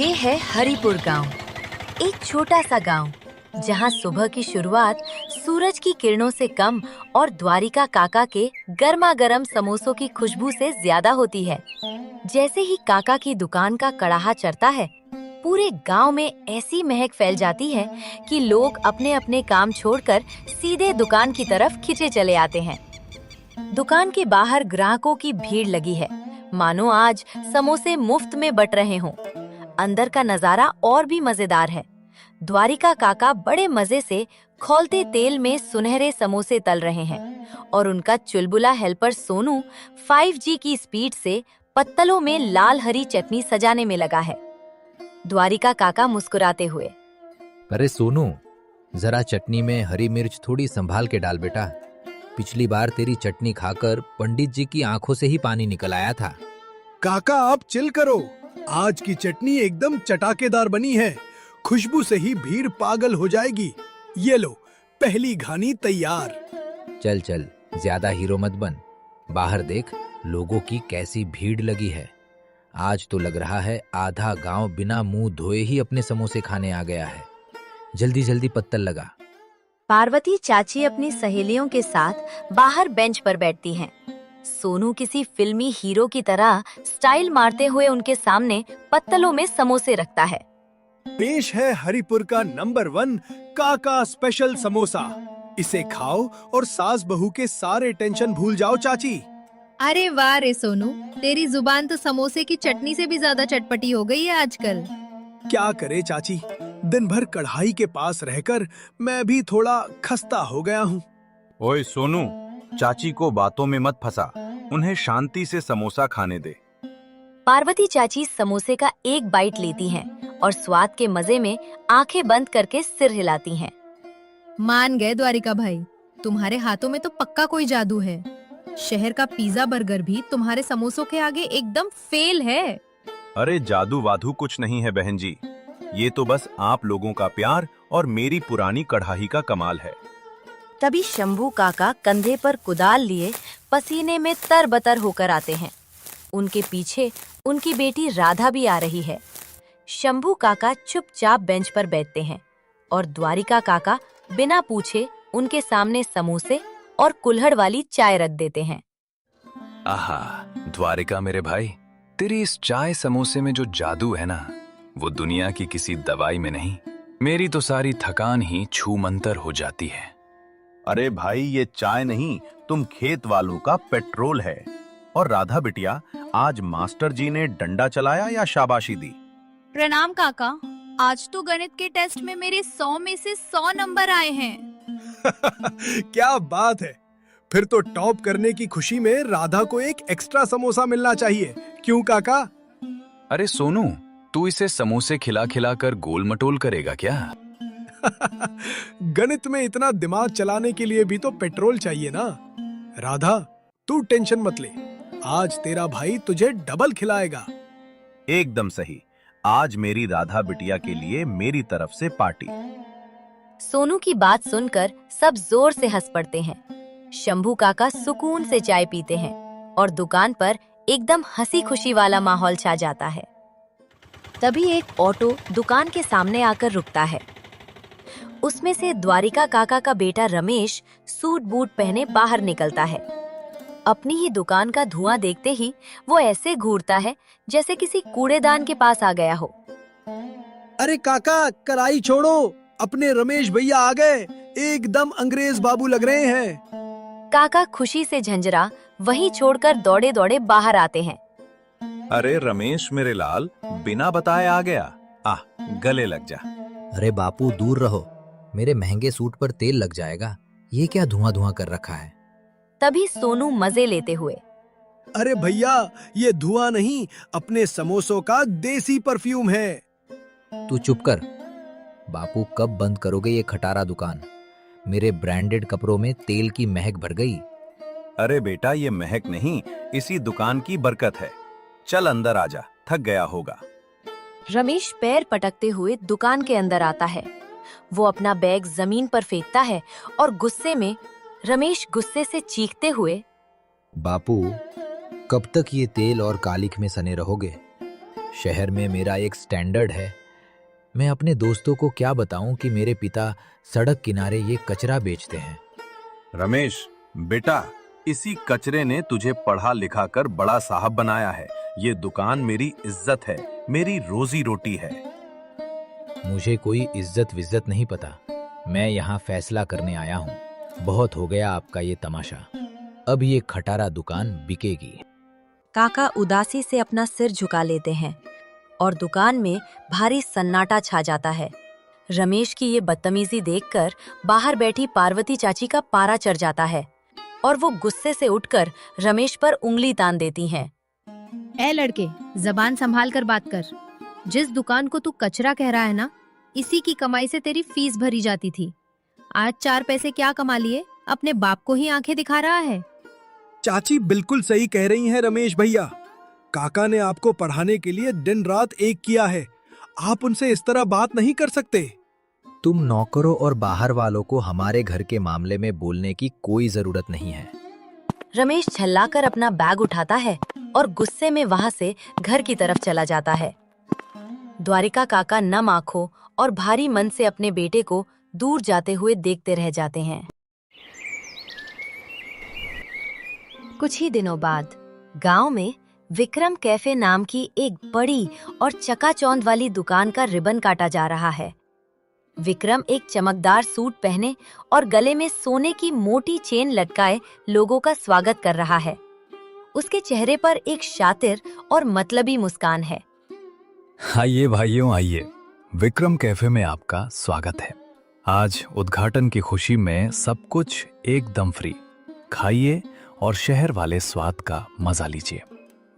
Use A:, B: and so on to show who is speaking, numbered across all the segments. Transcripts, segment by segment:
A: ये है हरिपुर गांव, एक छोटा सा गांव जहां सुबह की शुरुआत सूरज की किरणों से कम और द्वारिका काका के गर्मा गर्म समोसों की खुशबू से ज्यादा होती है। जैसे ही काका की दुकान का कड़ाहा चढ़ता है, पूरे गांव में ऐसी महक फैल जाती है कि लोग अपने अपने काम छोड़कर सीधे दुकान की तरफ खिंचे चले आते हैं। दुकान के बाहर ग्राहकों की भीड़ लगी है, मानो आज समोसे मुफ्त में बंट रहे हों। अंदर का नजारा और भी मजेदार है। द्वारिका काका बड़े मजे से खौलते तेल में सुनहरे समोसे तल रहे हैं और उनका चुलबुला हेल्पर सोनू 5G की स्पीड से पत्तलों में लाल हरी चटनी सजाने में लगा है। द्वारिका काका मुस्कुराते हुए,
B: अरे सोनू, जरा चटनी में हरी मिर्च थोड़ी संभाल के डाल बेटा। पिछली बार तेरी चटनी खाकर पंडित जी की आंखों से ही पानी निकल आया था।
C: काका आप चिल करो, आज की चटनी एकदम चटाकेदार बनी है। खुशबू से ही भीड़ पागल हो जाएगी। ये लो, पहली घानी तैयार।
B: चल चल, ज्यादा हीरो मत बन। बाहर देख, लोगों की कैसी भीड़ लगी है। आज तो लग रहा है आधा गांव बिना मुंह धोए ही अपने समोसे खाने आ गया है। जल्दी जल्दी पत्तल लगा।
A: पार्वती चाची अपनी सहेलियों के साथ बाहर बेंच पर बैठती हैं। सोनू किसी फिल्मी हीरो की तरह स्टाइल मारते हुए उनके सामने पत्तलों में समोसे रखता है।
C: पेश है हरिपुर का नंबर 1 काका स्पेशल समोसा। इसे खाओ और सास बहू के सारे टेंशन भूल जाओ चाची।
D: अरे वाह रे सोनू, तेरी जुबान तो समोसे की चटनी से भी ज्यादा चटपटी हो गई है आजकल।
C: क्या करे चाची, दिन भर कढ़ाई के पास रहकर मैं भी थोड़ा खस्ता हो गया हूँ।
E: ओए सोनू, चाची को बातों में मत फंसा, उन्हें शांति से समोसा खाने दे।
A: पार्वती चाची समोसे का एक बाइट लेती हैं और स्वाद के मजे में आंखें बंद करके सिर हिलाती हैं।
D: मान गए द्वारिका भाई, तुम्हारे हाथों में तो पक्का कोई जादू है। शहर का पिज्जा बर्गर भी तुम्हारे समोसों के आगे एकदम फेल है।
E: अरे जादू वादू कुछ नहीं है बहन जी, ये तो बस आप लोगों का प्यार और मेरी पुरानी कढ़ाई का कमाल है।
A: तभी शंभू काका कंधे पर कुदाल लिए पसीने में तरबतर होकर आते हैं। उनके पीछे उनकी बेटी राधा भी आ रही है। शंभू काका चुपचाप बेंच पर बैठते हैं और द्वारिका काका बिना पूछे उनके सामने समोसे और कुल्हड़ वाली चाय रख देते हैं।
F: आहा, द्वारिका मेरे भाई, तेरी इस चाय समोसे में जो जादू है ना, वो दुनिया की किसी दवाई में नहीं। मेरी तो सारी थकान ही छूमंतर हो जाती है।
E: अरे भाई, ये चाय नहीं, तुम खेत वालों का पेट्रोल है। और राधा बिटिया, आज मास्टर जी ने डंडा चलाया या शाबाशी दी?
G: प्रणाम काका, आज तो गणित के टेस्ट में मेरे 100 में से 100 नंबर आए हैं।
C: क्या बात है, फिर तो टॉप करने की खुशी में राधा को एक एक्स्ट्रा समोसा मिलना चाहिए। क्यों काका?
F: अरे सोनू, तू इसे समोसे खिला खिला कर गोल मटोल करेगा क्या?
C: गणित में इतना दिमाग चलाने के लिए भी तो पेट्रोल चाहिए ना। राधा, तू टेंशन मत ले, आज तेरा भाई तुझे डबल खिलाएगा।
E: एकदम सही, आज मेरी राधा बिटिया के लिए मेरी तरफ से पार्टी।
A: सोनू की बात सुनकर सब जोर से हंस पड़ते हैं। शंभू काका सुकून से चाय पीते हैं और दुकान पर एकदम हंसी खुशी वाला माहौल छा जाता है। तभी एक ऑटो दुकान के सामने आकर रुकता है। उसमें से द्वारिका काका का बेटा रमेश सूट बूट पहने बाहर निकलता है। अपनी ही दुकान का धुआं देखते ही वो ऐसे घूरता है जैसे किसी कूड़ेदान के पास आ गया हो।
C: अरे काका, कढ़ाई छोड़ो, अपने रमेश भैया आ गए, एकदम अंग्रेज बाबू लग रहे हैं।
A: काका खुशी से झंझरा वहीं छोड़कर दौड़े दौड़े बाहर आते हैं।
E: अरे रमेश मेरे लाल, बिना बताए आ गया, आ गले लग जा।
B: अरे बापू, दूर रहो, मेरे महंगे सूट पर तेल लग जाएगा। ये क्या धुआं धुआं कर रखा है?
A: तभी सोनू मजे लेते हुए,
C: अरे भैया, ये धुआं नहीं, अपने समोसों का देसी परफ्यूम है।
B: तू चुप कर। बापू, कब बंद करोगे ये खटारा दुकान? मेरे ब्रांडेड कपड़ों में तेल की महक भर गई।
E: अरे बेटा, ये महक नहीं, इसी दुकान की बरकत है। चल अंदर आजा, थक गया होगा।
A: रमेश पैर पटकते हुए दुकान के अंदर आता है। वो अपना बैग जमीन पर फेंकता है और रमेश गुस्से से चीखते हुए,
B: बापू, कब तक ये तेल और कालिख में सने रहोगे? शहर में मेरा एक स्टैंडर्ड है। मैं अपने दोस्तों को क्या बताऊं कि मेरे पिता सड़क किनारे ये कचरा बेचते हैं।
E: रमेश बेटा, इसी कचरे ने तुझे पढ़ा लिखा कर बड़ा साहब बनाया है। ये दुकान मेरी इज्जत है, मेरी रोजी रोटी है।
B: मुझे कोई इज्जत विज्जत नहीं पता। मैं यहाँ फैसला करने आया हूँ। बहुत हो गया आपका ये तमाशा। अब ये खटारा दुकान बिकेगी।
A: काका उदासी से अपना सिर झुका लेते हैं और दुकान में भारी सन्नाटा छा जाता है। रमेश की ये बदतमीजी देखकर बाहर बैठी पार्वती चाची का पारा चढ़ जाता है और वो गुस्से से उठकर रमेश पर उंगली तान देती हैं।
D: ए लड़के, जबान संभाल कर बात कर। जिस दुकान को तू कचरा कह रहा है ना, इसी की कमाई से तेरी फीस भरी जाती थी। आज 4 पैसे क्या कमा लिए, अपने बाप को ही आंखें दिखा रहा है।
C: चाची बिल्कुल सही कह रही हैं रमेश भैया। काका ने आपको पढ़ाने के लिए दिन रात एक किया है। आप उनसे इस तरह बात नहीं कर सकते।
B: तुम नौकरों और बाहर वालों को हमारे घर के मामले में बोलने की कोई जरूरत नहीं है।
A: रमेश झल्लाकर अपना बैग उठाता है और गुस्से में वहां से घर की तरफ चला जाता है। द्वारिका काका नम आंखों और भारी मन से अपने बेटे को दूर जाते हुए देखते रह जाते हैं। कुछ ही दिनों बाद गांव में विक्रम कैफे नाम की एक बड़ी और चकाचौंध वाली दुकान का रिबन काटा जा रहा है। विक्रम एक चमकदार सूट पहने और गले में सोने की मोटी चेन लटकाए लोगों का स्वागत कर रहा है। उसके चेहरे पर एक शातिर और मतलबी मुस्कान है।
F: आइए भाइयों आइए, विक्रम कैफे में आपका स्वागत है। आज उद्घाटन की खुशी में सब कुछ एकदम फ्री। खाइए और शहर वाले स्वाद का मजा लीजिए।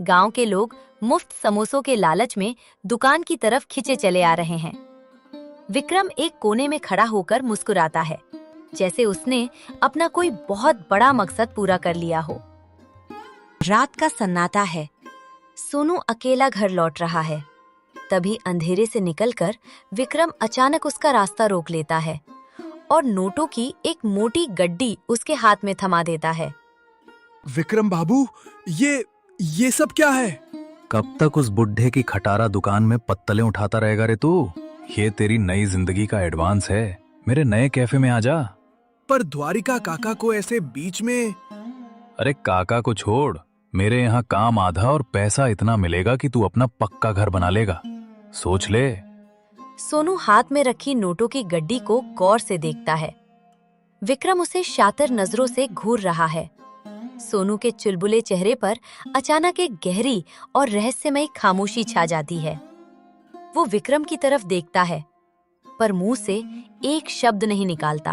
A: गांव के लोग मुफ्त समोसों के लालच में दुकान की तरफ खिंचे चले आ रहे हैं। विक्रम एक कोने में खड़ा होकर मुस्कुराता है, जैसे उसने अपना कोई बहुत बड़ा मकसद पूरा कर लिया हो। रात का सन्नाटा है। सोनू अकेला घर लौट रहा है। तभी अंधेरे से निकलकर विक्रम अचानक उसका रास्ता रोक लेता है और नोटों की एक मोटी गड्डी उसके हाथ में थमा देता है।
C: विक्रम बाबू, ये सब क्या है?
F: कब तक उस बुढ़े की खटारा दुकान में पत्तलें उठाता रहेगा रे तू? ये तेरी नई जिंदगी का एडवांस है। मेरे नए कैफे में आ जा।
C: पर द्वारिका काका को ऐसे बीच में?
F: अरे काका को छोड़, मेरे यहाँ काम आधा और पैसा इतना मिलेगा कि तू अपना पक्का घर बना लेगा। सोच ले।
A: सोनू हाथ में रखी नोटों की गड्डी को गौर से देखता है। विक्रम उसे शातिर नजरों से घूर रहा है। सोनू के चुलबुले चेहरे पर अचानक एक गहरी और रहस्यमयी खामोशी छा जाती है। वो विक्रम की तरफ देखता है, पर मुंह से एक शब्द नहीं निकालता।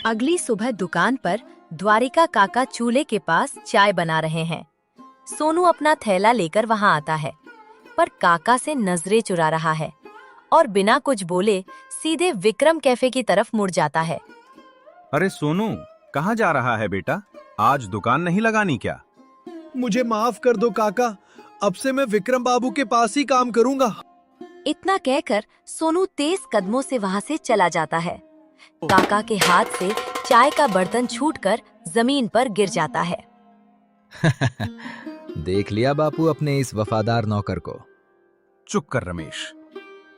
A: अगली सुबह दुकान पर द्वारिका काका चूल्हे के पास चाय बना रहे हैं। सोनू अपना थैला लेकर वहां आता है, पर काका से नजरें चुरा रहा है और बिना कुछ बोले सीधे विक्रम कैफे की तरफ मुड़ जाता है।
E: अरे सोनू, कहाँ जा रहा है बेटा? आज दुकान नहीं लगानी क्या?
C: मुझे माफ कर दो काका, अब से मैं विक्रम बाबू के पास ही काम करूंगा।
A: इतना कहकर सोनू तेज कदमों से वहां से चला जाता है। काका के हाथ से चाय का बर्तन छूटकर जमीन पर गिर जाता है।
B: देख लिया बापू अपने इस वफादार नौकर को।
E: चुप कर रमेश।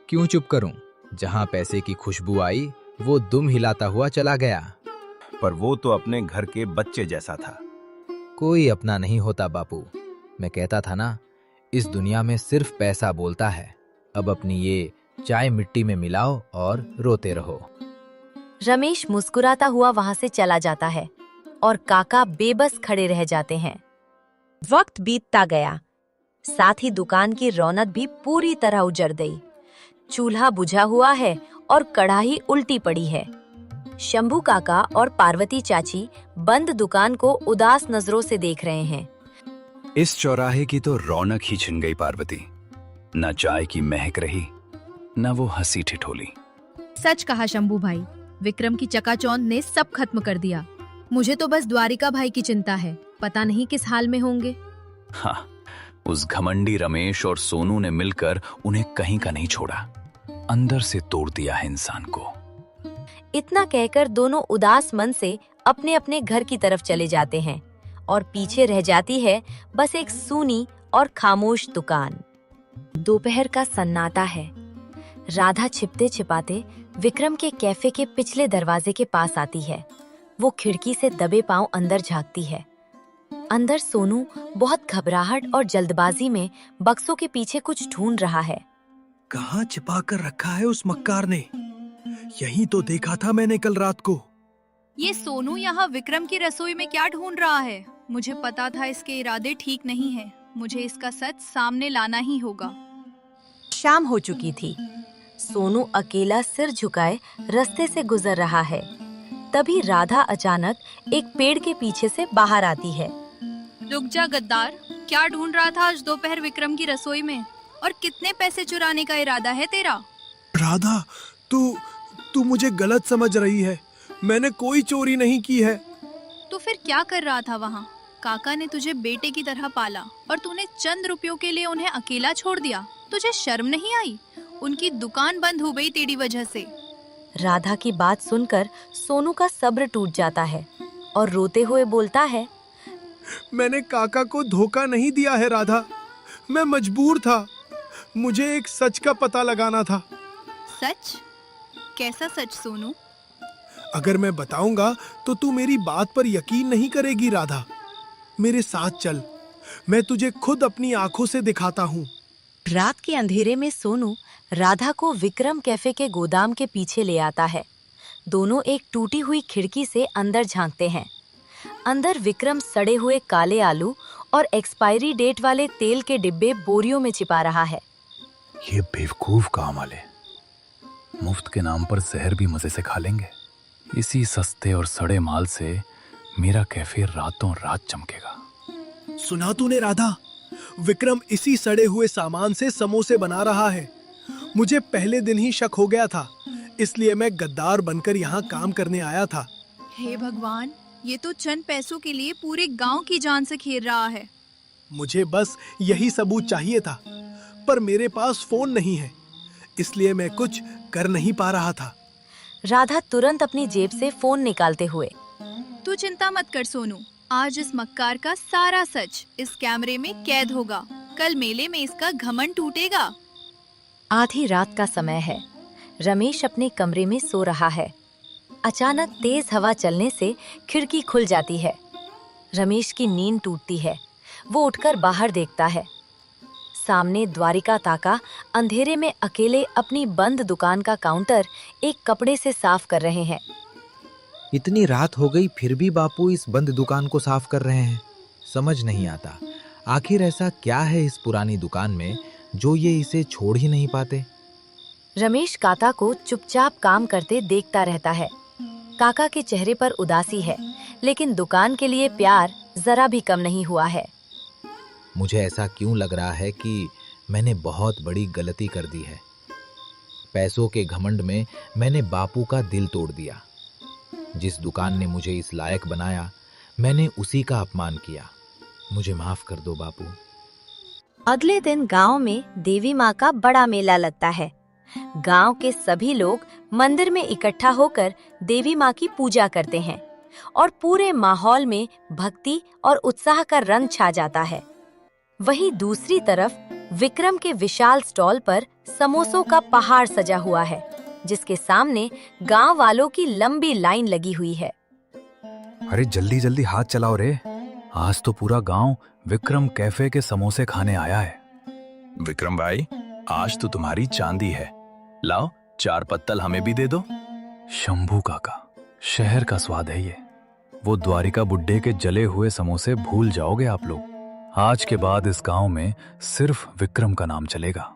B: क्यों चुप करूं? जहां पैसे की खुशबू आई वो दुम हिलाता हुआ चला गया।
E: पर वो तो अपने घर के बच्चे जैसा था।
B: कोई अपना नहीं होता बापू। मैं कहता था ना, इस दुनिया में सिर्फ पैसा बोलता है। अब अपनी ये चाय मिट्टी में मिलाओ और रोते रहो।
A: रमेश मुस्कुराता हुआ वहां से चला जाता है और काका बेबस खड़े रह जाते हैं। वक्त बीतता गया, साथ ही दुकान की रौनक भी पूरी तरह उजड़ गई। चूल्हा बुझा हुआ है और कढ़ाई उल्टी पड़ी है। शंभू काका और पार्वती चाची बंद दुकान को उदास नजरों से देख रहे हैं।
F: इस चौराहे की तो रौनक ही छिन गई पार्वती। न चाय की महक रही, न वो हंसी ठिठोली।
D: सच कहा शंभू भाई, विक्रम की चकाचौंध ने सब खत्म कर दिया। मुझे तो बस द्वारिका भाई की चिंता है, पता नहीं किस हाल में होंगे।
F: हाँ, उस घमंडी रमेश और सोनू ने मिलकर उन्हें कहीं का नहीं छोड़ा। अंदर से तोड़ दिया है इंसान को।
A: इतना कहकर दोनों उदास मन से अपने अपने घर की तरफ चले जाते हैं और पीछे रह जाती है बस एक सूनी और खामोश दुकान। दोपहर का सन्नाटा है। राधा छिपते छिपाते विक्रम के कैफे के पिछले दरवाजे के पास आती है। वो खिड़की से दबे पांव अंदर झांकती है। अंदर सोनू बहुत घबराहट और जल्दबाजी में बक्सों के पीछे कुछ ढूंढ रहा है।
C: कहाँ छिपा कर रखा है उस मक्कार ने? यहीं तो देखा था मैंने कल रात को।
G: ये सोनू यहाँ विक्रम की रसोई में क्या ढूंढ रहा है? मुझे पता था इसके इरादे ठीक नहीं हैं। मुझे इसका सच सामने लाना ही होगा।
A: शाम हो चुकी थी। सोनू अकेला सिर झुकाए रास्ते से गुजर रहा है। तभी राधा अचानक एक पेड़ के पीछे से बाहर आती है।
G: रुक जा गद्दार, क्या ढूंढ रहा था आज दोपहर विक्रम की रसोई में? और कितने पैसे चुराने का इरादा है तेरा?
C: राधा, तू मुझे गलत समझ रही है। मैंने कोई चोरी नहीं की है।
G: तो फिर क्या कर रहा था वहाँ? काका ने तुझे बेटे की तरह पाला और तूने चंद रुपयों के लिए उन्हें अकेला छोड़ दिया। तुझे शर्म नहीं आई? उनकी दुकान बंद हो गई तेरी वजह से।
A: राधा की बात सुनकर सोनू का सब्र टूट जाता है और रोते हुए बोलता है,
C: मैंने काका को धोखा नहीं दिया है राधा। मैं मजबूर था। मुझे एक सच का पता लगाना था।
G: सच? कैसा सच सोनू?
C: अगर मैं बताऊंगा तो तू मेरी बात पर यकीन नहीं करेगी राधा। मेरे साथ चल, मैं तुझे खुद अपनी आंखों से दिखाता हूँ।
A: रात के अंधेरे में सोनू राधा को विक्रम कैफे के गोदाम के पीछे ले आता है। दोनों एक टूटी हुई खिड़की से अंदर झांकते हैं। अंदर विक्रम सड़े हुए काले आलू और एक्सपायरी डेट वाले तेल के डिब्बे बोरियों में छिपा रहा है।
F: ये बेवकूफ काम वाले मुफ्त के नाम पर जहर भी मजे से खा लेंगे। इसी सस्ते और सड़े माल से मेरा कैफे रातों रात चमकेगा।
C: सुना तूने राधा? विक्रम इसी सड़े हुए सामान से समोसे बना रहा है। मुझे पहले दिन ही शक हो गया था, इसलिए मैं गद्दार बनकर यहाँ काम करने आया था।
G: हे भगवान, ये तो चंद पैसों के लिए पूरे गांव की जान से खेल रहा है।
C: मुझे बस यही सबूत चाहिए था, पर मेरे पास फोन नहीं है, इसलिए मैं कुछ कर नहीं पा रहा था।
A: राधा तुरंत अपनी जेब से फोन निकालते हुए,
G: तू चिंता मत कर सोनू, आज इस मक्कार का सारा सच इस कैमरे में कैद होगा। कल मेले में इसका घमंड टूटेगा।
A: आधी रात का समय है। रमेश अपने कमरे में सो रहा है। अचानक तेज हवा चलने से खिड़की खुल जाती है। रमेश की नींद टूटती है। वो उठकर बाहर देखता है। सामने द्वारिका ताका अंधेरे में अकेले अपनी बंद दुकान का काउंटर एक कपड़े से साफ कर रहे हैं।
B: इतनी रात हो गई फिर भी बापू इस बंद दुकान को साफ कर रहे हैं। समझ नहीं आता आखिर ऐसा क्या है इस पुरानी दुकान में जो ये इसे छोड़ ही नहीं पाते।
A: रमेश काका को चुपचाप काम करते देखता रहता है। काका के चेहरे पर उदासी है, लेकिन दुकान के लिए प्यार जरा भी कम नहीं हुआ है।
B: मुझे ऐसा क्यों लग रहा है कि मैंने बहुत बड़ी गलती कर दी है। पैसों के घमंड में मैंने बापू का दिल तोड़ दिया। जिस दुकान ने मुझे इस लायक बनाया, मैंने उसी का अपमान किया। मुझे माफ कर दो बापू।
A: अगले दिन गांव में देवी माँ का बड़ा मेला लगता है। गांव के सभी लोग मंदिर में इकट्ठा होकर देवी माँ की पूजा करते हैं और पूरे माहौल में भक्ति और उत्साह का रंग छा जाता है। वहीं दूसरी तरफ विक्रम के विशाल स्टॉल पर समोसों का पहाड़ सजा हुआ है, जिसके सामने गांव वालों की लंबी लाइन लगी हुई है।
F: अरे जल्दी जल्दी हाथ चलाओ रे, आज तो पूरा गांव विक्रम कैफे के समोसे खाने आया है। विक्रम भाई, आज तो तुम्हारी चांदी है। लाओ 4 पत्तल हमें भी दे दो। शंभू काका, शहर का स्वाद है ये। वो द्वारिका बुड्ढे के जले हुए समोसे भूल जाओगे आप लोग। आज के बाद इस गांव में सिर्फ विक्रम का नाम चलेगा।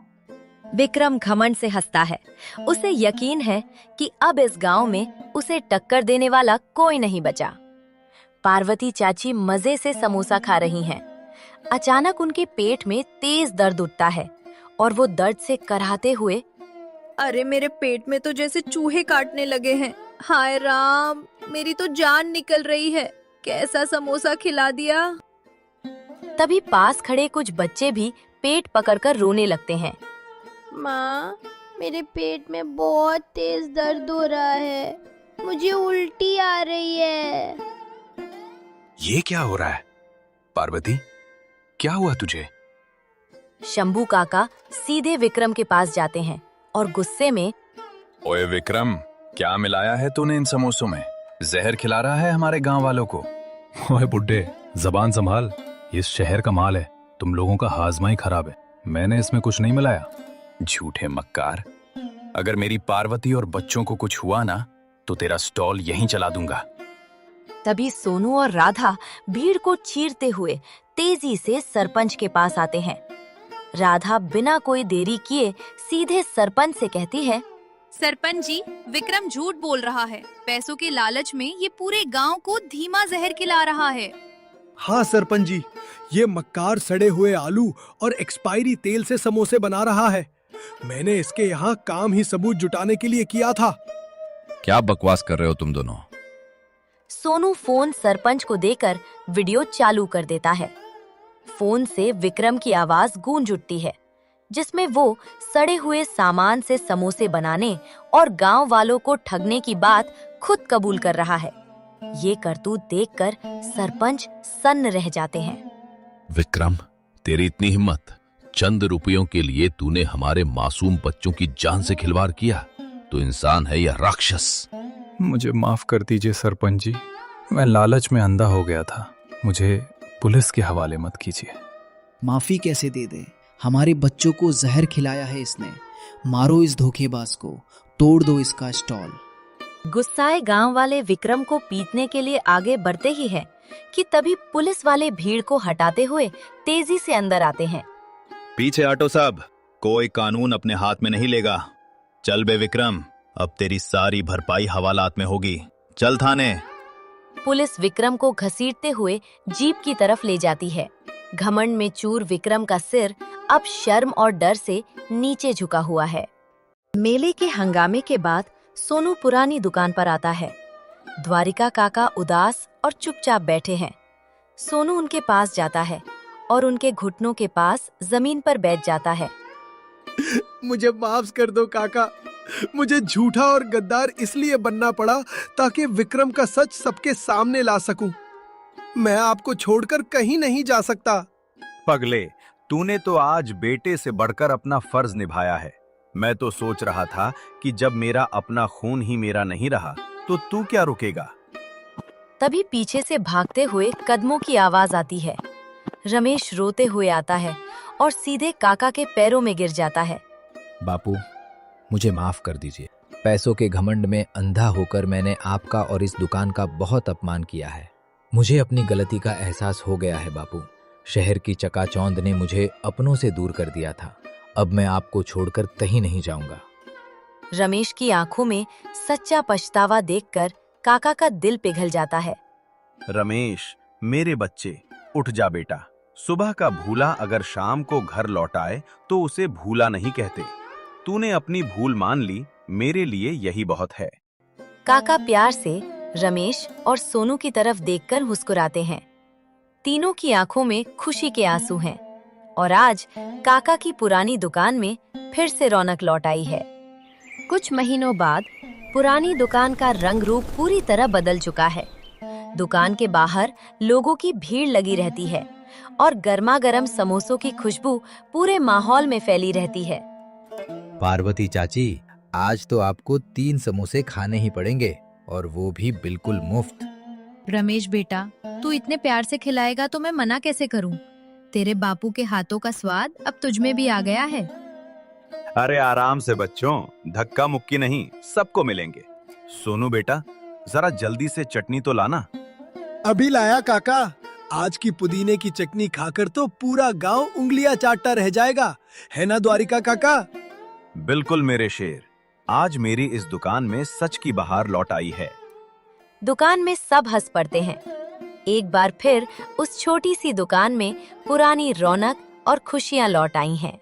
A: विक्रम घमंड से हंसता है। उसे यकीन है कि अब इस गांव में उसे टक्कर देने वाला कोई नहीं बचा। पार्वती चाची मजे से समोसा खा रही हैं। अचानक उनके पेट में तेज दर्द उठता है और वो दर्द से कराहते हुए,
G: अरे मेरे पेट में तो जैसे चूहे काटने लगे हैं। हाय राम, मेरी तो जान निकल रही है। कैसा समोसा खिला दिया।
A: तभी पास खड़े कुछ बच्चे भी पेट पकड़कर रोने लगते हैं।
H: माँ, मेरे पेट में बहुत तेज दर्द हो रहा है। मुझे उल्टी आ रही है।
F: ये क्या हो रहा है? पार्वती, क्या हुआ तुझे?
A: शंभू काका सीधे विक्रम के पास जाते हैं और गुस्से में,
F: ओए विक्रम, क्या मिलाया है तूने इन समोसों में? जहर खिला रहा है हमारे गांव वालों को।
I: ओए बुड्ढे, जबान संभाल। इस शहर का माल है, तुम लोगों का हाजमा ही खराब है। मैंने इसमें कुछ नहीं मिलाया।
F: झूठे मक्कार, अगर मेरी पार्वती और बच्चों को कुछ हुआ ना तो तेरा स्टॉल यहीं चला दूंगा।
A: तभी सोनू और राधा भीड़ को चीरते हुए तेजी से सरपंच के पास आते हैं। राधा बिना कोई देरी किए सीधे सरपंच से कहती है,
G: सरपंच जी, विक्रम झूठ बोल रहा है। पैसों के लालच में ये पूरे गांव को धीमा जहर खिला रहा है।
C: हाँ सरपंच जी, ये मक्कार सड़े हुए आलू और एक्सपायरी तेल से समोसे बना रहा है। मैंने इसके यहाँ काम ही सबूत जुटाने के लिए किया था।
J: क्या बकवास कर रहे हो तुम दोनों?
A: सोनू फोन सरपंच को देकर वीडियो चालू कर देता है। फोन से विक्रम की आवाज गूंज उठती है, जिसमें वो सड़े हुए सामान से समोसे बनाने और गांव वालों को ठगने की बात खुद कबूल कर रहा है। ये करतूत देखकर सरपंच सन्न रह जाते हैं।
J: विक्रम, तेरी इतनी हिम्मत! चंद रुपयों के लिए तूने हमारे मासूम बच्चों की जान से खिलवाड़ किया। तो इंसान है या राक्षस?
I: मुझे माफ कर दीजिए सरपंच जी, मैं लालच में अंधा हो गया था। मुझे पुलिस के हवाले मत कीजिए।
K: माफी कैसे दे दे? हमारे बच्चों को जहर खिलाया है इसने। मारो इस धोखेबाज को, तोड़ दो इसका स्टॉल।
A: गुस्साए गांव वाले विक्रम को पीटने के लिए आगे बढ़ते ही हैं कि तभी पुलिस वाले भीड़ को हटाते हुए तेजी से अंदर आते हैं।
E: पीछे हटो सब, कोई कानून अपने हाथ में नहीं लेगा। चल बे विक्रम, अब तेरी सारी भरपाई हवालात में होगी। चल थाने।
A: पुलिस विक्रम को घसीटते हुए जीप की तरफ ले जाती है। घमंड में चूर विक्रम का सिर अब शर्म और डर से नीचे झुका हुआ है। मेले के हंगामे के बाद सोनू पुरानी दुकान पर आता है। द्वारिका काका उदास और चुपचाप बैठे हैं। सोनू उनके पास जाता है और उनके घुटनों के पास जमीन पर बैठ जाता है।
C: मुझे माफ कर दो काका। मुझे झूठा और गद्दार इसलिए बनना पड़ा ताकि विक्रम का सच सबके सामने ला सकूं। मैं आपको छोड़कर कहीं नहीं जा सकता।
E: पगले, तूने तो आज बेटे से बढ़कर अपना फर्ज निभाया है। मैं तो सोच रहा था कि जब मेरा अपना खून ही मेरा नहीं रहा तो तू क्या रुकेगा।
A: तभी पीछे से भागते हुए कदमों की आवाज आती है। रमेश रोते हुए आता है और सीधे काका के पैरों में गिर जाता है।
B: बापू, मुझे माफ कर दीजिए। पैसों के घमंड में अंधा होकर मैंने आपका और इस दुकान का बहुत अपमान किया है। मुझे अपनी गलती का एहसास हो गया है बापू। शहर की चकाचौंध ने मुझे अपनों से दूर कर दिया था। अब मैं आपको छोड़कर कहीं नहीं जाऊंगा।
A: रमेश की आंखों में सच्चा पछतावा देखकर काका का दिल पिघल जाता है।
E: रमेश, मेरे बच्चे, उठ जा बेटा। सुबह का भूला अगर शाम को घर लौट आए तो उसे भूला नहीं कहते। तूने अपनी भूल मान ली, मेरे लिए यही बहुत है।
A: काका प्यार से रमेश और सोनू की तरफ देखकर मुस्कुराते हैं। तीनों की आंखों में खुशी के आंसू हैं और आज काका की पुरानी दुकान में फिर से रौनक लौट आई है। कुछ महीनों बाद पुरानी दुकान का रंग रूप पूरी तरह बदल चुका है। दुकान के बाहर लोगों की भीड़ लगी रहती है और गर्मा गर्म समोसों की खुशबू पूरे माहौल में फैली रहती है।
B: पार्वती चाची, आज तो आपको 3 समोसे खाने ही पड़ेंगे और वो भी बिल्कुल मुफ्त।
D: रमेश बेटा, तू इतने प्यार से खिलाएगा तो मैं मना कैसे करूं? तेरे बापू के हाथों का स्वाद अब तुझ में भी आ गया है।
E: अरे आराम से बच्चों, धक्का मुक्की नहीं, सबको मिलेंगे। सोनू बेटा, जरा जल्दी से चटनी तो लाना।
C: अभी लाया काका। आज की पुदीने की चटनी खाकर तो पूरा गांव उंगलियां चाटता रह जाएगा, है ना द्वारिका काका?
E: बिल्कुल मेरे शेर, आज मेरी इस दुकान में सच की बहार लौट आई है।
A: दुकान में सब हंस पड़ते हैं। एक बार फिर उस छोटी सी दुकान में पुरानी रौनक और खुशियां लौट आई हैं।